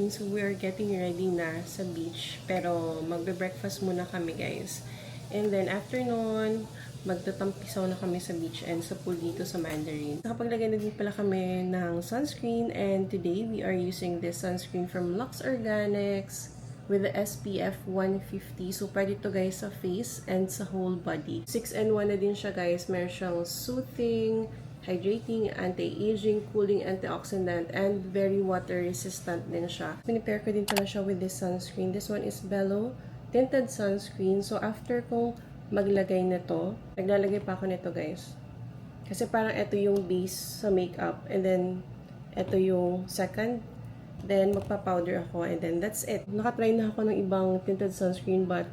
morning. So we are getting ready na sa beach. Pero magbe-breakfast muna kami, guys. And then after nun, magtatampisaw na kami sa beach and sa pool dito sa Mandarin. Nakapaglagay na din pala kami ng sunscreen. And today, we are using this sunscreen from Lux Organics with the SPF 150. So, pwede to guys sa face and sa whole body. 6-in-1 na din siya guys. Meron siyang soothing, hydrating, anti-aging, cooling, antioxidant, and very water resistant din siya. Pinipair ko din pala siya with this sunscreen. This one is Bello Tinted Sunscreen. So, after kong maglagay na to, naglalagay pa ako nito guys. Kasi parang ito yung base sa makeup. And then, ito yung second. Then, magpa-powder ako. And then, that's it. Nakatry na ako ng ibang tinted sunscreen, but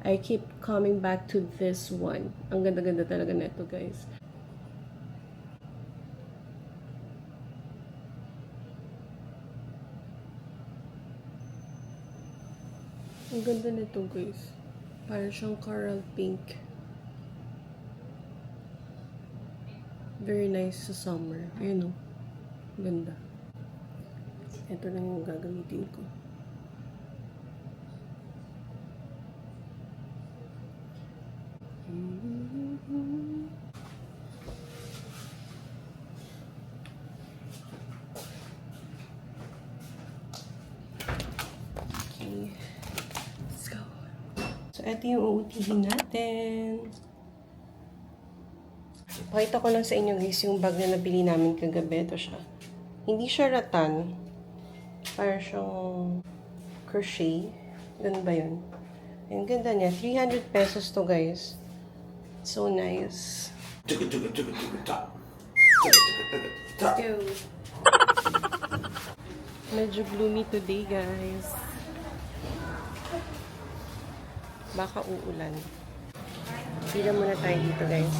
I keep coming back to this one. Ang ganda-ganda talaga nito guys. Ang ganda nito guys. Parang siyang coral pink. Very nice sa summer. Ayun o. Ganda. Ito lang yung gagamitin ko. Okay. Let's go. So, ito yung uutihin natin. Pakita ko lang sa inyo guys yung bag na nabili namin kagabi. Ito siya. Hindi siya rattan. Parang siyang crochet. Ganun ba yun? Ang ganda niya. 300 pesos to guys. So nice. Let's go. Medyo gloomy today guys. Baka uulan. Pila muna tayo dito guys.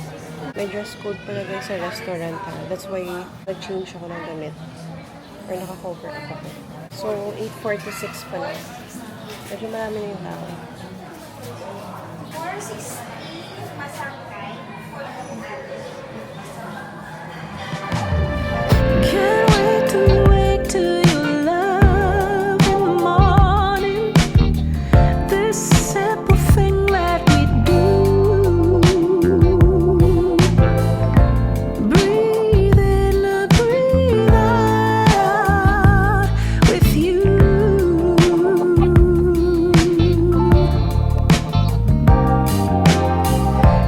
May dress code pala guys sa restaurant ha. That's why nag-change ako ng damit. Or naka-cover up ako. So, 8:46 pa lang. Medyo marami na yung tao. 460 masangkay. Can't wait to wake to your love in the morning. This simple thing that we do. Breathe in, breathe out with you.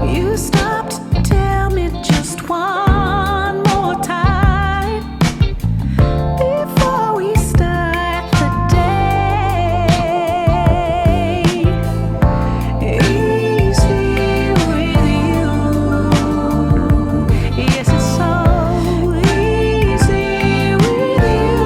You stopped to tell me just one more time before we start the day. Easy with you. Yes, it's so easy with you.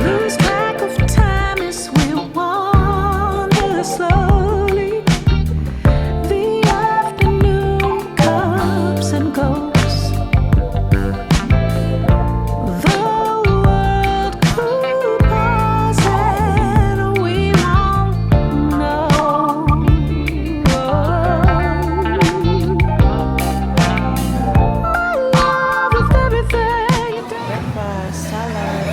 Lose track of time as we wander slowly. The afternoon comes and goes. The world could pause and we won't know. My love is everything you do. Breakfast, salad.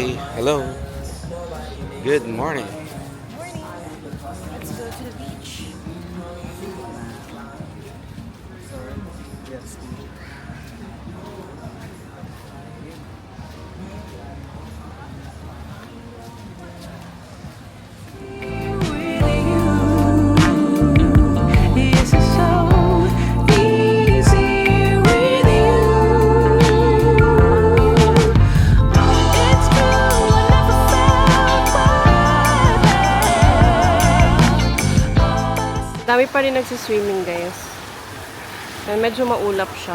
Hey, hello. Good morning. Morning. Let's go to the beach. Yes, it's so easy with you. It's true, I never felt Dami pa rin nagsiswimming, guys. And medyo maulap siya.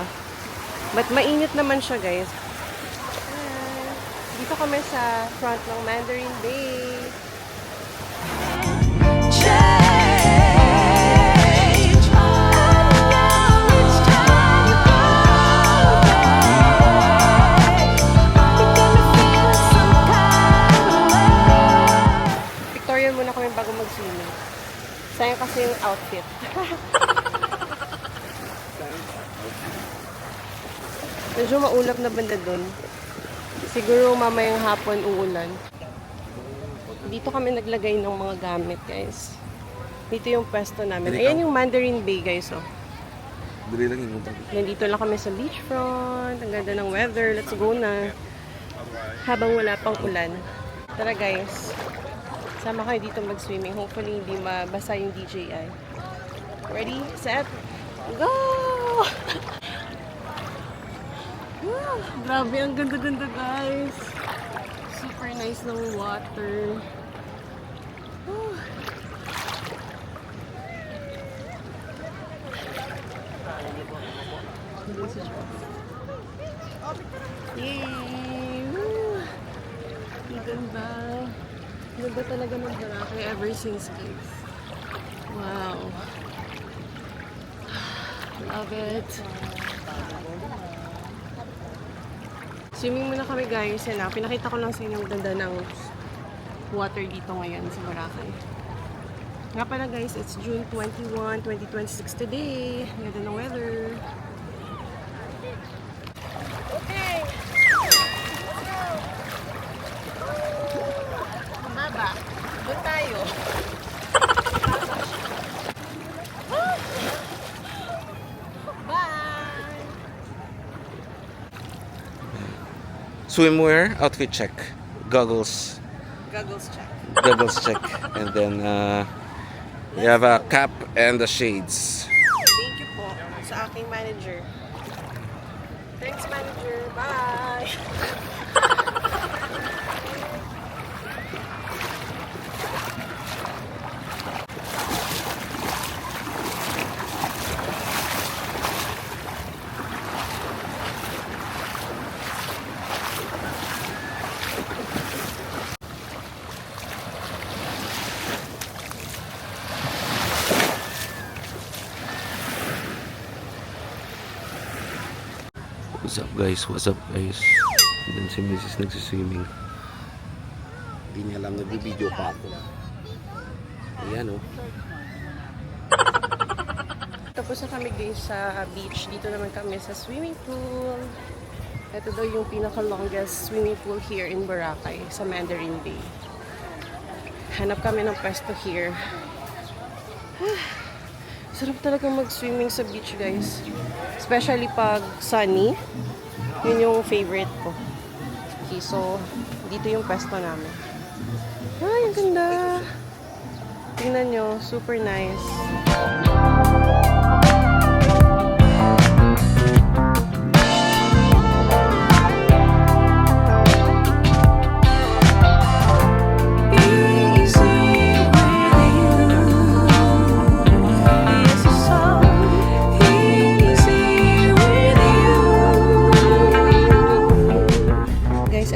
But mainit naman siya, guys. Dito kami sa front ng Mandarin Bay. Change. Now it's time to go away. You got me feeling some kind of way. Pictorial muna kami bago mag-swimming. Sayang kasi yung outfit. Medyo maulap na banda dun. Siguro mamayang hapon uulan. Dito kami naglagay ng mga gamit, guys. Dito yung pwesto namin. Ayan yung Mandarin Bay, guys, oh. Dali lang yung Nandito lang kami sa beachfront. Ang ganda ng weather. Let's go na. Habang wala pang ulan. Tara, guys. Sama kayo dito mag-swimming. Hopefully, hindi mabasa yung DJI. Ready, set, go! Woo! Grabe, ang ganda-ganda, guys. Super nice ng water. Woo! Yay! Woo! Ang ganda. Ganda talaga ng Boracay ever since, guys. Wow. Love it. Swimming muna kami, guys. Yan na. Pinakita ko lang sa inyo ang ganda ng water dito ngayon sa Boracay. Nga pala, guys, it's June 21, 2026 today. Ang ganda ng weather. Okay. Baba. Doon tayo. Bye! swimwear outfit check. Goggles. Goggles check. Goggles check. And then we have a cap and the shades. Thank you po sa aking manager. Thanks, manager. Bye! What's up, guys? What's up, guys? And then si Mrs. nagsiswimming. Hindi niya alam, nag-video pa ako. Ayan, oh. Tapos na kami, guys, sa beach. Dito naman kami sa swimming pool. Ito daw yung pinaka-longest swimming pool here in Boracay, sa Mandarin Bay. Hanap kami ng pwesto here. Sarap talaga mag-swimming sa beach, guys. Especially pag sunny. Yun yung favorite ko. Okay, so, dito yung pwesto namin. Ay, ang ganda! Tingnan nyo, super nice.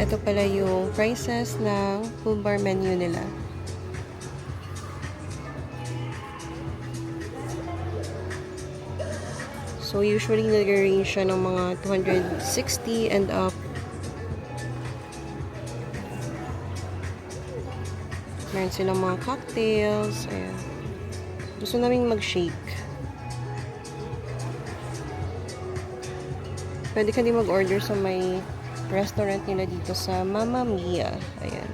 Ito pala yung prices ng full bar menu nila. So, usually nag-range siya ng mga 260 and up. Meron silang mga cocktails. Ayan. Gusto naming mag-shake. Pwede ka din mag-order sa may restaurant nila dito sa Mamma Mia. Ayan.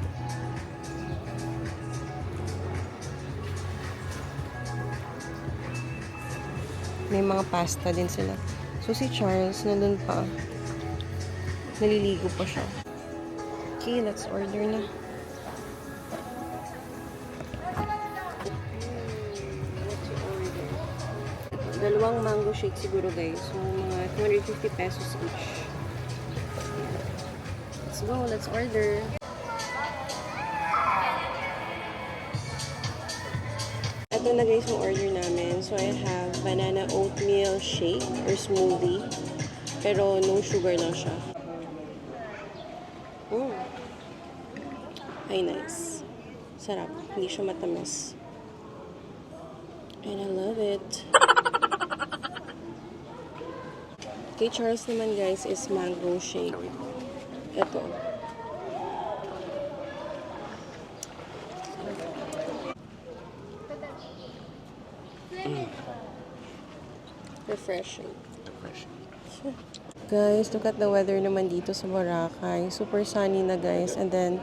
May mga pasta din sila. So, si Charles, nandun pa. Naliligo pa siya. Okay, let's order na. Dalawang mango shake siguro, guys. So, mga 250 pesos each. Let's go, let's order. Ito Ito na guys yung order namin. So, I have banana oatmeal shake or smoothie. Pero no sugar lang siya. Ay, nice. Sarap. Hindi siya matamis. And I love it. Kay Charles naman guys is mango shake. Ito. Refreshing. Guys, look at the weather naman dito sa Boracay. Super sunny na guys. And then,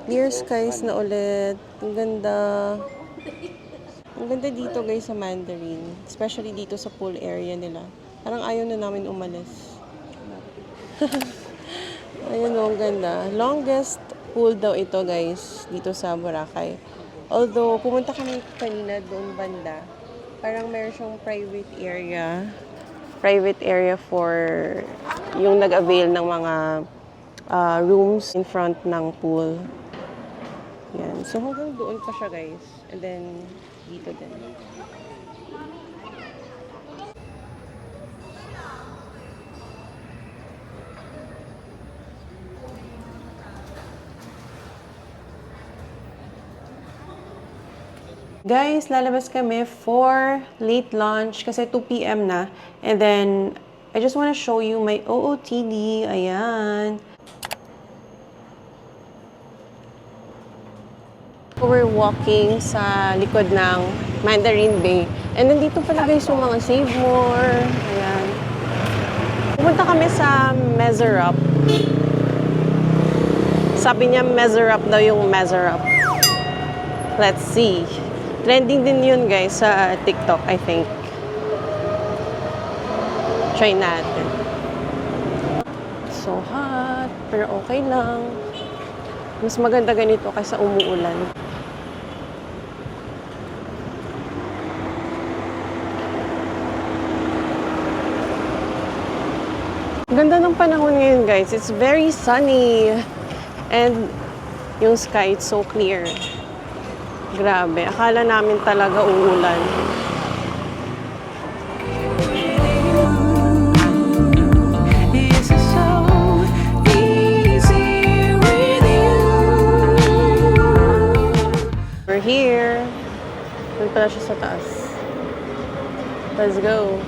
clear skies na ulit. Ang ganda. Ang ganda dito guys sa Mandarin. Especially dito sa pool area nila. Parang ayaw na namin umalis. Ayun o, ang ganda. Longest pool daw ito guys, dito sa Boracay. Although, pumunta kami kanina doon banda. Parang meron siyang private area. Private area for yung nag-avail ng mga rooms in front ng pool. Yan. So, hanggang doon pa siya guys. And then, dito din. Guys, lalabas kami for late lunch kasi 2 p.m. na. And then, I just want to show you my OOTD. Ayan. We're walking sa likod ng Mandarin Bay. And then dito pala guys yung mga Save More. Ayan. Pumunta kami sa Measure Up. Sabi niya Measure Up daw yung Measure Up. Let's see. Trending din yun guys sa TikTok, I think. Try natin. So hot, pero okay lang. Mas maganda ganito kaysa umuulan. Ganda ng panahon ngayon guys. It's very sunny. And yung sky, it's so clear. Grabe. Akala namin talaga uulan. It's so easy with you. We're here. Doon pala siya sa taas. Let's go.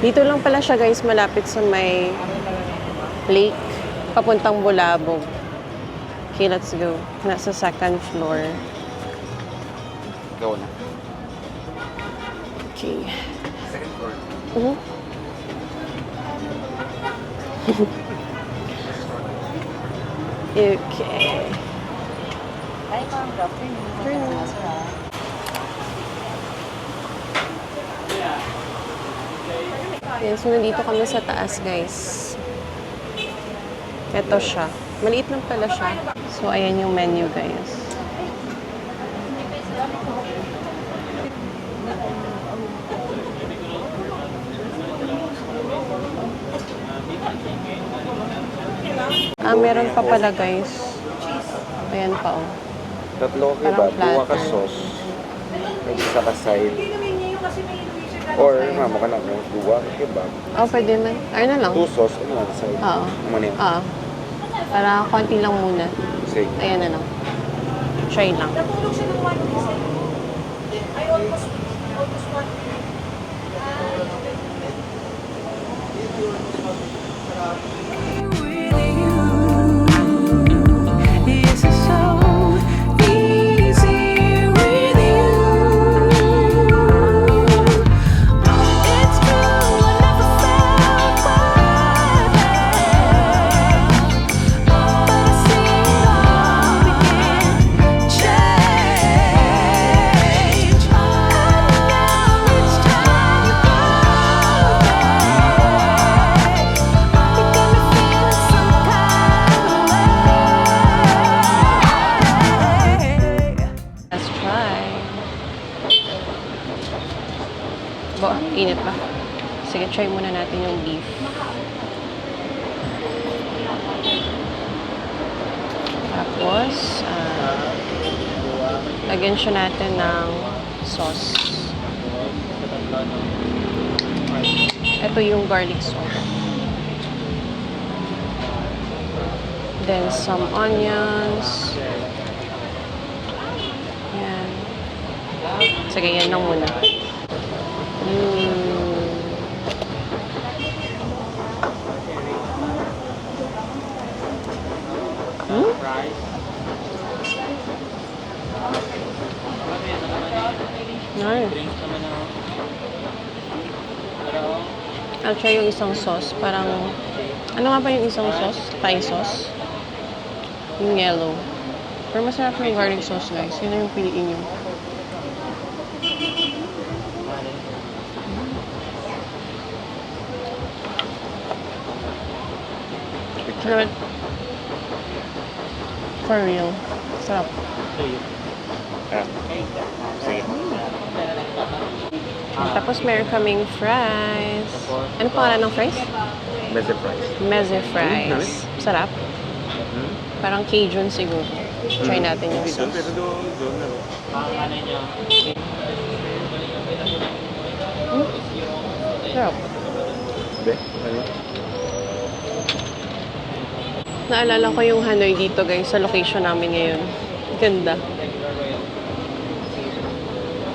Dito lang pala siya guys, malapit sa may lake, papuntang Bulabog. Okay, let's go. Nasa second floor. Go na. Okay. Second floor. Okay. Hi, ma'am. Good afternoon. Yan, so nandito kami sa taas, guys. Ito siya. Maliit lang pala siya. So, ayan yung menu, guys. Meron pa pala, guys. Ayan pa, oh. Tatlo Parang kebab, platter. buwa ka sauce, may isa ka side. Or, mamo ka lang, buwa ka kebab. Oh, pwede man. Ano na lang? 2 sauce, ano lang side? Oo. Umanin. Oo. Para konti lang muna. Sige. Ayan na lang. Try lang. Natulog siya ng 1 piece. I almost one. It's so easy with you. It's true, I never felt perfect, but I see it all begin change. And now each time you go there, you got me feeling some kind of way. Let's try. Init ba? Sige, try muna natin yung beef. Tapos, lagyan siya natin ng sauce. Ito yung garlic sauce. Then some onions. Yan. Sige, yan lang muna. Nice. I'll try yung isang sauce. Parang, ano nga ba yung isang sauce? Thai sauce? Yung yellow. Pero masarap yung garlic sauce, guys. Yun na yung piliin nyo. Sarap. For real. Sarap. Tapos meron kaming fries. Ano pangalan ng fries? Meze fries. Meze fries. Sarap. Parang Cajun siguro. Try natin yung sauce. Sarap. Naalala ko yung Hanoi dito guys sa location namin ngayon. Ganda.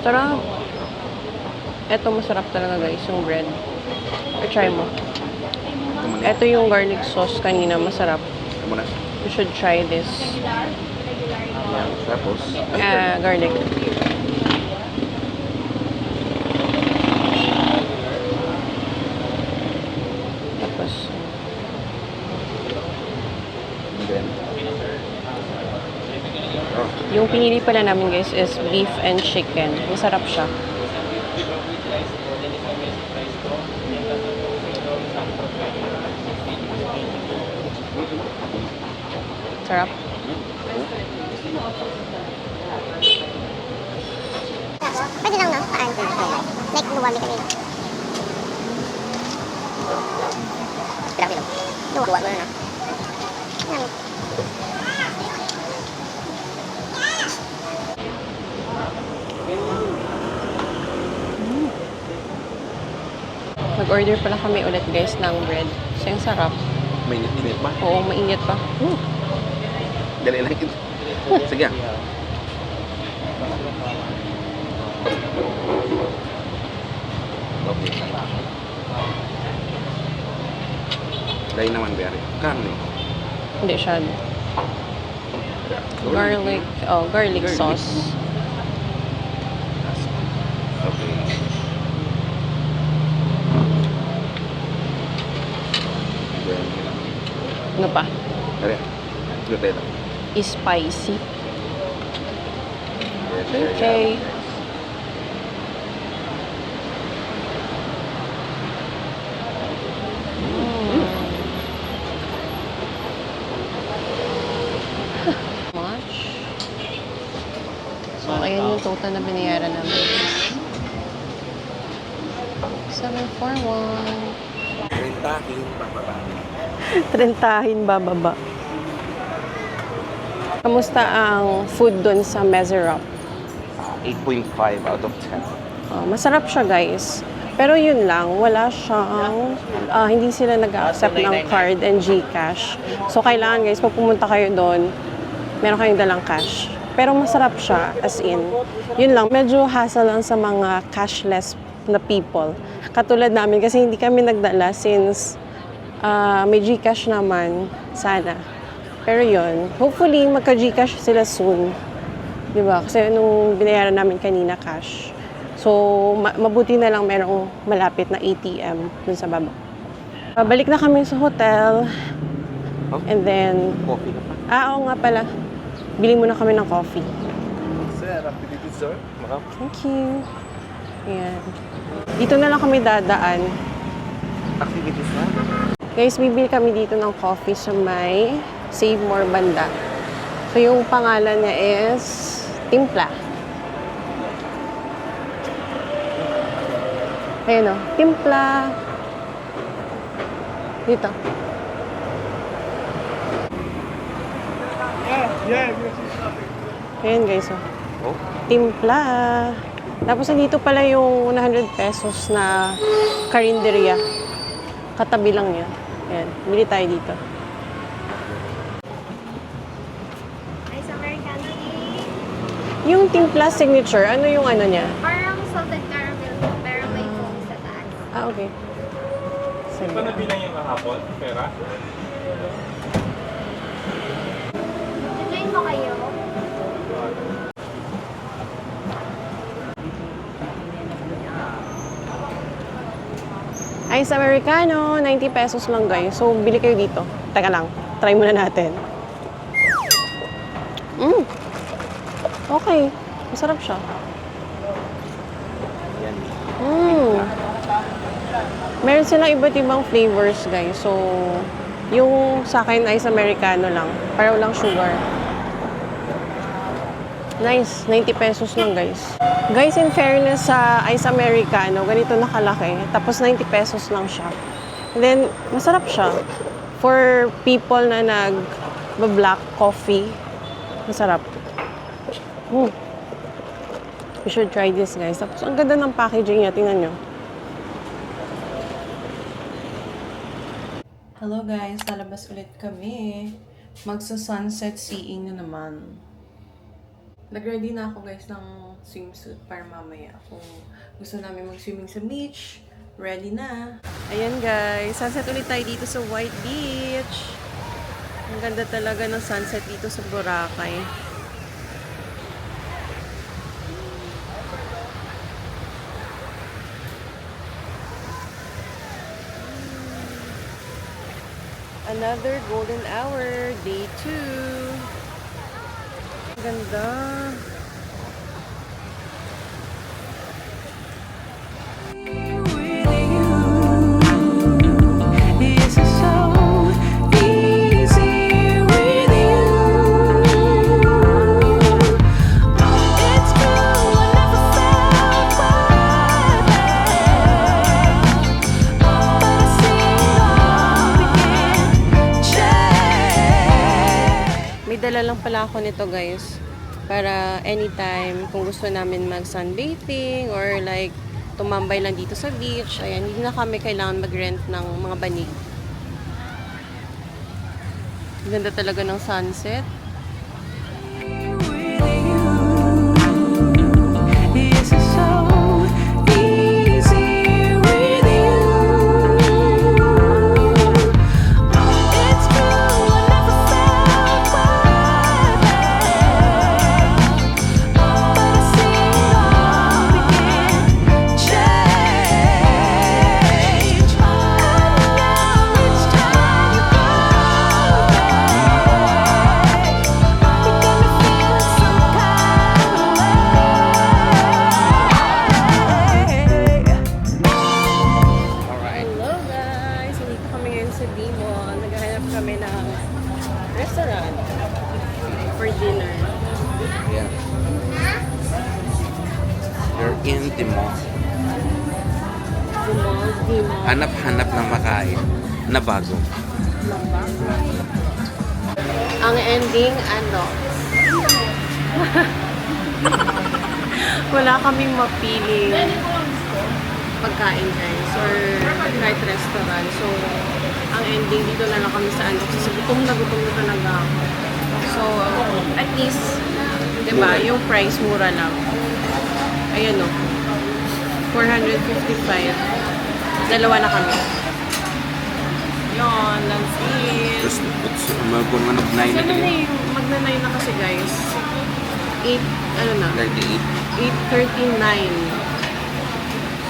Sarap. Eto masarap talaga guys yung bread. Try mo. Eto yung garlic sauce kanina masarap. Muna. You should try this. Yan. Tapos, Garlic. Tapos, then, yung pinili pala namin guys is beef and chicken. Masarap siya. Sarap. Pwede lang, no? Paan? Like, lumami kami. Grabe lang. Luwa mo na, no? Yan. Mag-order pala kami ulit guys ng bread. So, yung sarap. may init pa. Oo, mainit pa. Dali lang ito. Sige. Okay. Dahil naman, Berry. Karne. Hindi siya. Garlic. Oh, garlic sauce. Okay. Ano pa? Dari. Nutella. Spicy. Okay. Much. So, ayan yung total na binayaran namin. 741. Rentahin, bababa. Trentahin bababa. Kamusta ang food doon sa Mezerop? 8.5 out of 10. Masarap siya guys. Pero yun lang, wala siyang, hindi sila nag-accept ng card and GCash. So kailangan guys, pag pumunta kayo doon, meron kayong dalang cash. Pero masarap siya, as in. Yun lang, medyo hassle lang sa mga cashless na people. Katulad namin kasi hindi kami nagdala since may GCash naman, sana. Pero yun, hopefully magka-GCash sila soon. Diba? Kasi nung binayaran namin kanina cash. So, mabuti na lang merong malapit na ATM dun sa baba. Balik na kami sa hotel. And then, Coffee na pa. oo nga pala. Bili muna kami ng coffee. Sir, activity sir. Makap. Thank you. Ayan. Dito na lang kami dadaan. Activity sir. Guys, bibili kami dito ng coffee sa may Save More banda. So, yung pangalan niya is Timpla. Ayan o, Timpla. Dito. Ayan guys o. Oh. Timpla. Tapos nandito pala yung 100 pesos na karinderya. Katabi lang yan. Ayan, bili tayo dito. Ice Americano Yung Timpla Signature, ano yung ano niya? parang salted caramel pero may foam sa taas. Ah, okay. Sige. Ito nabilang yung kahapon, pera. Join mo kayo. Ice Americano, 90 pesos lang guys. So, bili kayo dito. Teka lang, try muna natin. Okay. Masarap siya. Meron silang iba't ibang flavors guys. So, yung sa akin Ice Americano lang. Paraw lang sugar. Nice. 90 pesos lang guys. Guys, in fairness sa Ice Americano, ganito nakalaki. Tapos 90 pesos lang siya. And then, masarap siya. For people na nag-black coffee, masarap. You should try this guys. Tapos, ang ganda ng packaging niya. Tingnan nyo. Hello guys, lalabas ulit kami. Magsa-sunset seeing na naman. Nag-ready na ako guys ng swimsuit para mamaya kung gusto namin mag-swimming sa beach. Ready na. Ayan guys, sunset ulit tayo dito sa White Beach. Ang ganda talaga ng sunset dito sa Boracay. Another golden hour, day 2. Ganda. With you, it's so easy with you. It's true, I never felt like that, but I see it all begin change. May dala lang pala ako nito guys. Para anytime kung gusto namin mag sunbathing or like tumambay lang dito sa beach. Ayan, hindi na kami kailangan mag-rent ng mga banig. Ganda talaga ng sunset. With you, it's so easy with you. It's true, I never felt like that, but I see it all begin change. And now it's time to go back. You got me feeling some kind of way. Alright. Hello guys! Nandito kami ngayon sa Bimol. Naghahanap kami ng restaurant for dinner. Yeah. You're in the mall. Bimol. Hanap-hanap ng makain na bago. Ang ending, ano? Wala kaming mapiling pagkain guys or kahit restaurant. So, ang ending dito na lang kami sa ano kasi gutom na talaga ako. So, at least, diba, yung price mura lang. Ayan o. 455. Dalawa na kami. Yun, let's eat. Tapos, magkung ano, 9 na Magna-9 na kasi guys. 8, ano na? 38. 8:39.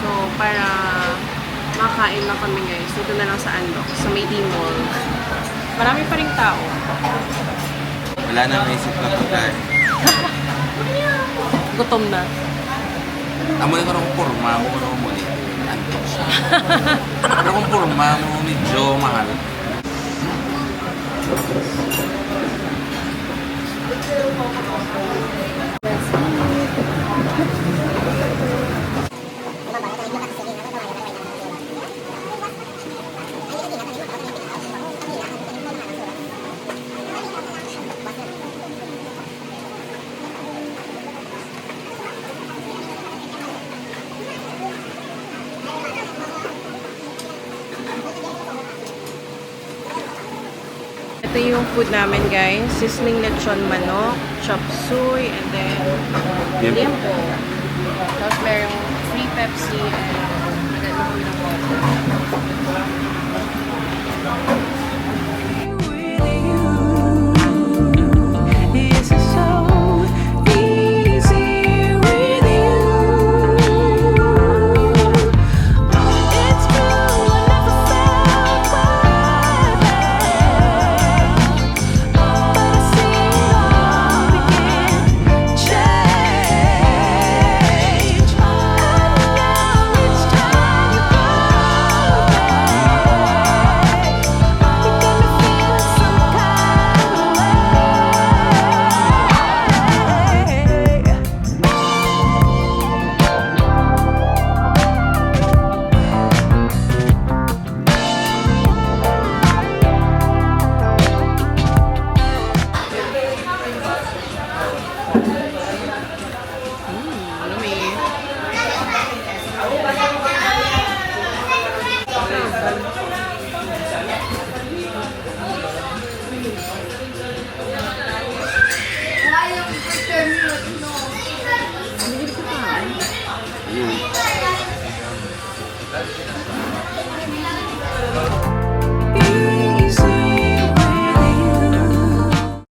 So, para makain na kami guys. Dito na lang sa Andox, sa Mayday Mall. Marami pa rin tao. Wala na naisip na pagkain. Gutom na. Amoy ko ng porma mo ko mo ni. Antok siya. Pero kung porma mo medyo mahal. Ito yung food namin, guys. Sizzling lechon manok, chop suey, and then liempo. Tapos merong free Pepsi and nagano kami ng water. Yes, it's so easy with you. It's true, I never felt right, but I see it all begin change. And now it's time to go back. You got me feeling some kind of way.